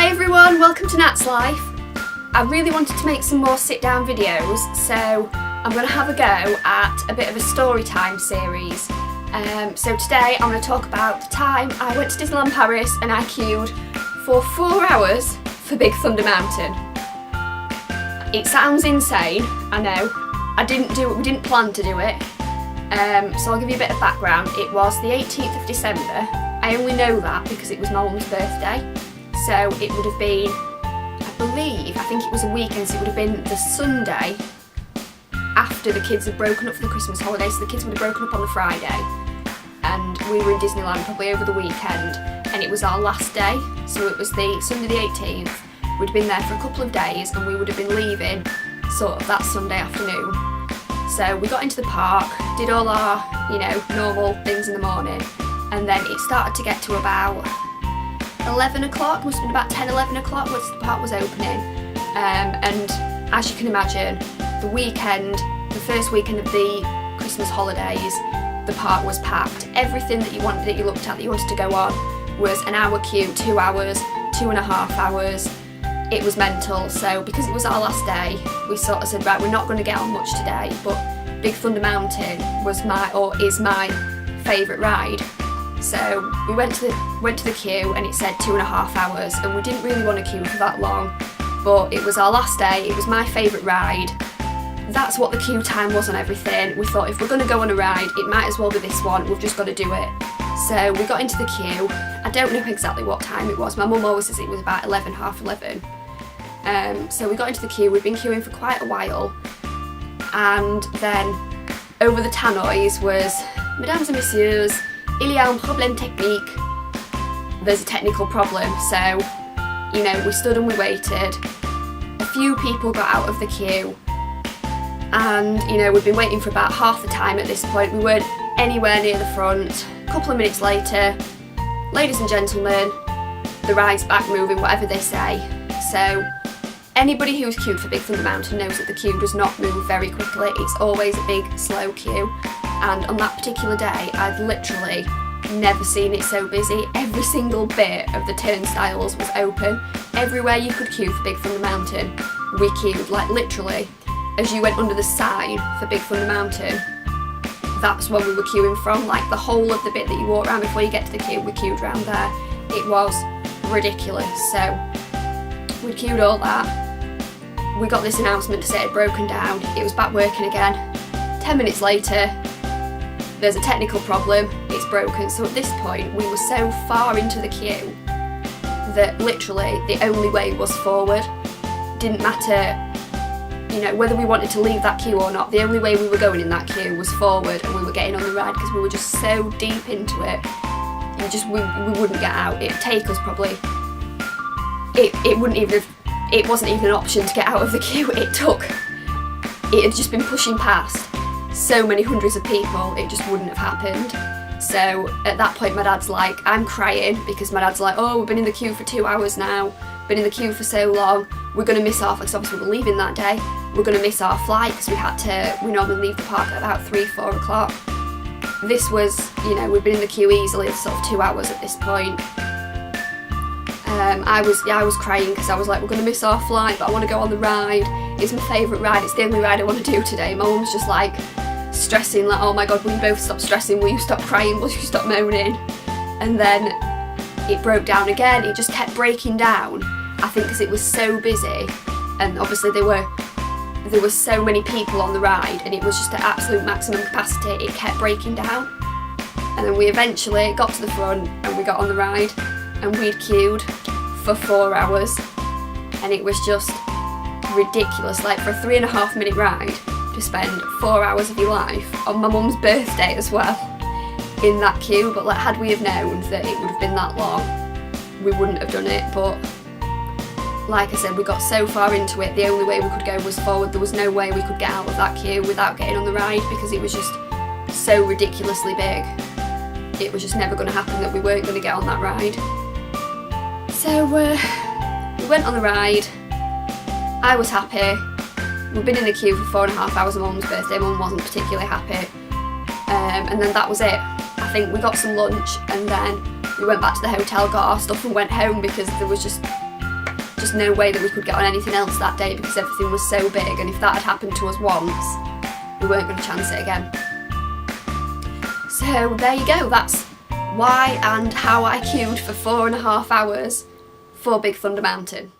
Hi everyone, welcome to Nat's Life. I really wanted to make some more sit-down videos, so I'm going to have a go at a bit of a story time series. So today I'm going to talk about the time I went to Disneyland Paris and I queued for 4 hours for Big Thunder Mountain. It sounds insane, I know. We didn't plan to do it. So I'll give you a bit of background. It was the 18th of December. I only know that because it was my mum's birthday. So it would have been, I think it was a weekend, so it would have been the Sunday after the kids had broken up for the Christmas holiday. So the kids would have broken up on the Friday and we were in Disneyland probably over the weekend, and it was our last day. So it was the Sunday the 18th. We'd been there for a couple of days and we would have been leaving sort of that Sunday afternoon. So we got into the park, did all our, normal things in the morning, and then it started to get to about 11 o'clock, must have been about 10, 11 o'clock once the park was opening. And as you can imagine, the first weekend of the Christmas holidays, the park was packed. Everything that you looked at, that you wanted to go on was an hour queue, 2 hours, 2.5 hours. It was mental. So because it was our last day, we sort of said, right, we're not going to get on much today, but Big Thunder Mountain is my favourite ride. So we went to the queue and it said 2.5 hours, and we didn't really want to queue for that long, but it was our last day, it was my favourite ride. That's what the queue time was on everything. We thought if we're going to go on a ride, it might as well be this one, we've just got to do it. So we got into the queue. I don't know exactly what time it was, my mum always says it was about 11, half 11. So we got into the queue, we'd been queuing for quite a while, and then over the tannoys was, Mesdames et Messieurs, il y a un problème technique. There's a technical problem. So, we stood and we waited. A few people got out of the queue, and we'd been waiting for about half the time at this point. We weren't anywhere near the front. A couple of minutes later, ladies and gentlemen, the ride's back moving, whatever they say. So anybody who's queued for Big Thunder Mountain knows that the queue does not move very quickly. It's always a big, slow queue. And on that particular day, I'd literally never seen it so busy. Every single bit of the turnstiles was open. Everywhere you could queue for Big Thunder Mountain, we queued. Like literally, as you went under the sign for Big Thunder Mountain, that's when we were queuing from. Like the whole of the bit that you walk around before you get to the queue, we queued around there. It was ridiculous. So we queued all that. We got this announcement to say it had broken down. It was back working again. 10 minutes later, there's a technical problem, it's broken. So at this point, we were so far into the queue that literally the only way was forward. Didn't matter, whether we wanted to leave that queue or not, the only way we were going in that queue was forward, and we were getting on the ride because we were just so deep into it. We wouldn't get out. It'd take us probably, it wasn't even an option to get out of the queue. It had just been pushing past so many hundreds of people, it just wouldn't have happened. So at that point my dad's like, I'm crying, because my dad's like, oh, we've been in the queue for 2 hours now, been in the queue for so long, we're going to miss our, because obviously we were leaving that day, we're going to miss our flight because we normally leave the park at about 3, 4 o'clock. This was, we'd been in the queue easily sort of 2 hours at this point. I was crying because I was like, we're going to miss our flight, but I want to go on the ride. It's my favourite ride, it's the only ride I want to do today. My mum's just like stressing, like, oh my god, will you both stop stressing, will you stop crying, will you stop moaning? And then it broke down again. It just kept breaking down, I think because it was so busy, and obviously there were so many people on the ride, and it was just at absolute maximum capacity. It kept breaking down, and then we eventually got to the front and we got on the ride, and we'd queued for 4 hours, and it was just ridiculous. Like, for a 3.5 minute ride, to spend 4 hours of your life on my mum's birthday as well in that queue. But like, had we have known that it would have been that long, we wouldn't have done it. But like I said, we got so far into it, the only way we could go was forward. There was no way we could get out of that queue without getting on the ride, because it was just so ridiculously big. It was just never going to happen that we weren't going to get on that ride. So we went on the ride. I was happy. We'd been in the queue for 4.5 hours on Mum's birthday. Mum wasn't particularly happy. And then that was it. I think we got some lunch, and then we went back to the hotel, got our stuff and went home, because there was just just no way that we could get on anything else that day because everything was so big, and if that had happened to us once, we weren't going to chance it again. So there you go, that's why and how I queued for 4.5 hours for Big Thunder Mountain.